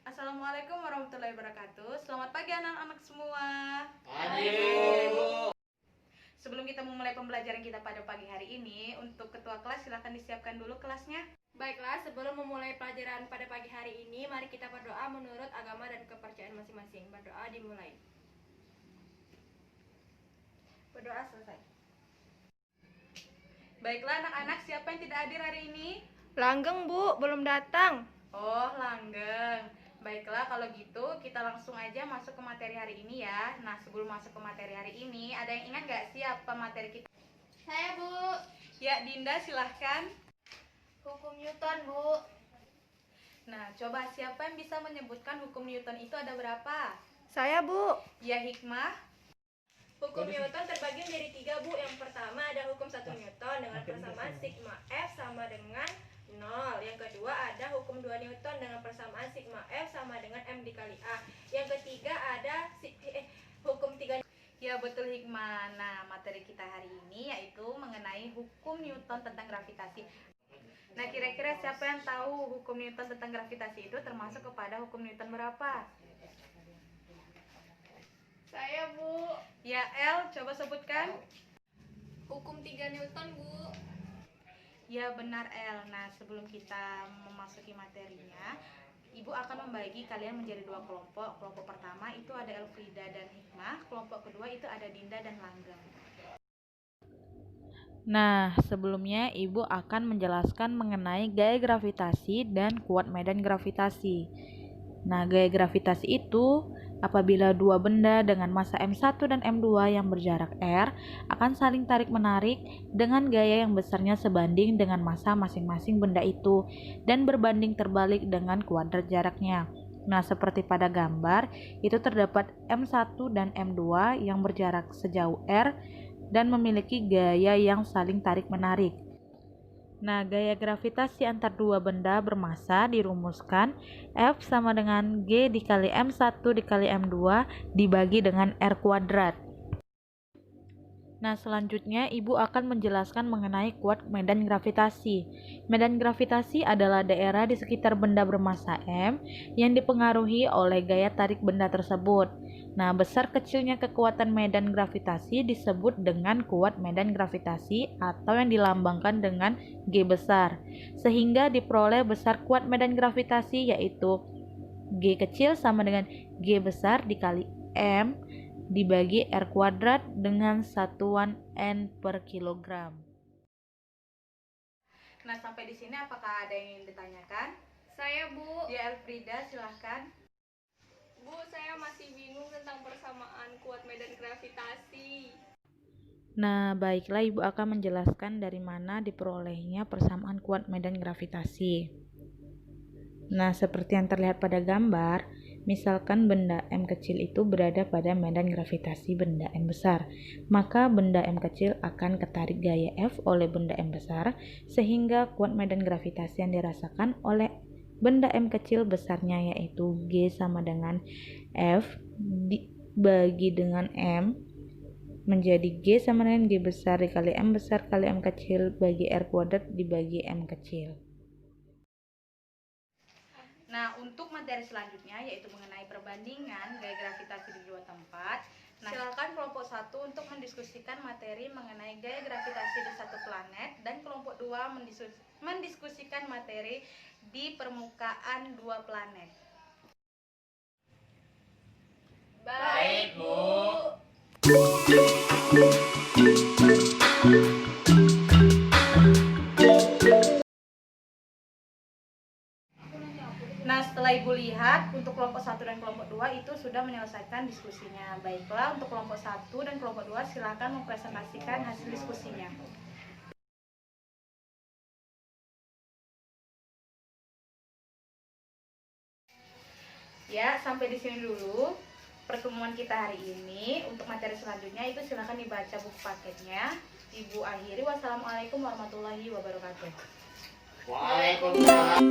Assalamualaikum warahmatullahi wabarakatuh. Selamat pagi anak-anak semua. Pagi, Bu. Sebelum kita memulai pembelajaran kita pada pagi hari ini, untuk ketua kelas silahkan disiapkan dulu kelasnya. Baiklah, sebelum memulai pelajaran pada pagi hari ini, mari kita berdoa menurut agama dan kepercayaan masing-masing. Berdoa dimulai. Berdoa selesai. Baiklah anak-anak, siapa yang tidak hadir hari ini? Langgeng, Bu, belum datang. Oh, langgeng. Baiklah, kalau gitu kita langsung aja masuk ke materi hari ini ya. Nah, sebelum masuk ke materi hari ini, ada yang ingat gak sih apa materi kita? Saya, Bu. Ya, Dinda silahkan. Hukum Newton, Bu. Nah, coba siapa yang bisa menyebutkan hukum Newton itu ada berapa? Saya, Bu. Ya, Hikmah. Hukum Newton terbagi menjadi 3, Bu. Yang pertama ada hukum 1 Newton dengan persamaan sigma F sama dengan 0. Yang kedua ada hukum 2 Newton dengan persamaan sigma F sama dengan M dikali A. Yang ketiga ada hukum 3. Ya, betul Hikmah. Nah, materi kita hari ini yaitu mengenai hukum Newton tentang gravitasi. Nah, kira-kira siapa yang tahu hukum Newton tentang gravitasi itu termasuk kepada hukum Newton berapa? Saya, Bu. Ya, El, coba sebutkan. Hukum 3 Newton, Bu. Ya, benar El. Nah, sebelum kita memasuki materinya, Ibu akan membagi kalian menjadi 2 kelompok. Kelompok pertama itu ada Elfrida dan Hikmah. Kelompok kedua itu ada Dinda dan Langgeng. Nah, sebelumnya Ibu akan menjelaskan mengenai gaya gravitasi dan kuat medan gravitasi. Nah, gaya gravitasi itu apabila dua benda dengan massa M1 dan M2 yang berjarak R akan saling tarik-menarik dengan gaya yang besarnya sebanding dengan massa masing-masing benda itu dan berbanding terbalik dengan kuadrat jaraknya. Nah, seperti pada gambar, itu terdapat M1 dan M2 yang berjarak sejauh R dan memiliki gaya yang saling tarik-menarik. Nah, gaya gravitasi antar dua benda bermassa dirumuskan F sama dengan G dikali M1 dikali M2 dibagi dengan R kuadrat. Nah, selanjutnya Ibu akan menjelaskan mengenai kuat medan gravitasi. Medan gravitasi adalah daerah di sekitar benda bermassa M yang dipengaruhi oleh gaya tarik benda tersebut. Nah, besar kecilnya kekuatan medan gravitasi disebut dengan kuat medan gravitasi atau yang dilambangkan dengan G besar. Sehingga diperoleh besar kuat medan gravitasi yaitu G kecil sama dengan G besar dikali M dibagi R kuadrat dengan satuan N per kilogram. Nah, sampai di sini apakah ada yang ingin ditanyakan? Saya, Bu. Ya, Elfrida silahkan. Bu, saya masih bingung tentang persamaan kuat medan gravitasi. Nah, baiklah Ibu akan menjelaskan dari mana diperolehnya persamaan kuat medan gravitasi. Nah, seperti yang terlihat pada gambar, misalkan benda M kecil itu berada pada medan gravitasi benda M besar, maka benda M kecil akan ketarik gaya F oleh benda M besar, sehingga kuat medan gravitasi yang dirasakan oleh benda M kecil besarnya yaitu G sama dengan F dibagi dengan M menjadi G sama dengan G besar dikali M besar kali M kecil bagi R kuadrat dibagi M kecil. Nah, untuk materi selanjutnya yaitu mengenai perbandingan gaya gravitasi di dua tempat. Nah, silakan kelompok 1 untuk mendiskusikan materi mengenai gaya gravitasi di satu planet dan kelompok 2 mendiskusikan materi di permukaan 2 planet. Baik, Bu. Nah, setelah Ibu lihat untuk kelompok 1 dan kelompok 2 itu sudah menyelesaikan diskusinya. Baiklah, untuk kelompok 1 dan kelompok 2 silakan mempresentasikan hasil diskusinya. Ya, sampai di sini dulu pertemuan kita hari ini. Untuk materi selanjutnya itu silakan dibaca buku paketnya. Ibu akhiri. Wassalamualaikum warahmatullahi wabarakatuh. Waalaikumsalam.